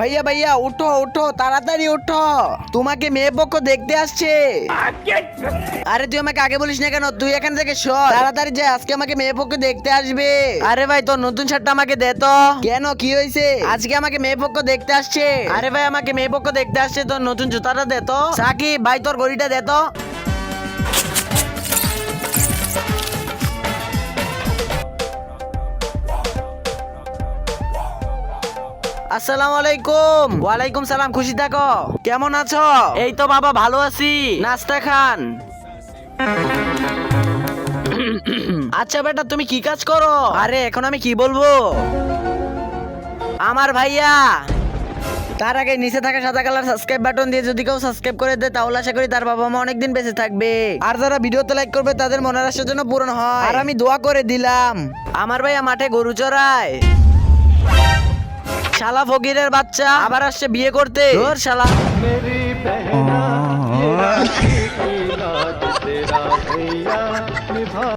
ভাইয়া ভাইয়া উঠো উঠো তাড়াতাড়ি উঠো, তোমাকে মেয়ে পক্ষ দেখতে আসছে। আরে তুই আমাকে আগে বলিস না কেন? তুই এখান থেকে সর, তাড়াতাড়ি যা, আজকে আমাকে মেয়ে পক্ষ দেখতে আসবে। আরে ভাই তোর নতুন শার্টটা আমাকে দে তো। কেন কি হয়েছে? আজকে আমাকে মেয়ে পক্ষ দেখতে আসছে। আরে ভাই আমাকে মেয়ে পক্ষ দেখতে আসছে, তোর নতুন জুতাটা দে তো। সাকিব ভাই তোর ঘড়িটা দে তো। আসসালামু আলাইকুম। ওয়ালাইকুম সালাম, খুশি থাকো। কেমন আছো? এই তো বাবা ভালো আছি, নাস্তা খান। আচ্ছা বেটা তুমি কি কাজ করো? আরে এখন আমি কি বলবো? আমার ভাইয়া। তার আগে নিচে থাকা সাদা কালার সাবস্ক্রাইব বাটন দিয়ে যদি কেউ সাবস্ক্রাইব করে দেয় তাহলে আশা করি তার বাবা মা অনেকদিন বেঁচে থাকবে। আর যারা ভিডিওতে লাইক করবে তাদের মনের আশা যেন পূরণ হয়। আর আমি দোয়া করে দিলাম। আমার ভাইয়া মাঠে গরু চড়ায়। শালা ফকিরের বাচ্চা আবার আসছে বিয়ে করতে। ধুর শালা। मेरी बहना तेरा की लाज तेरा भैया निभा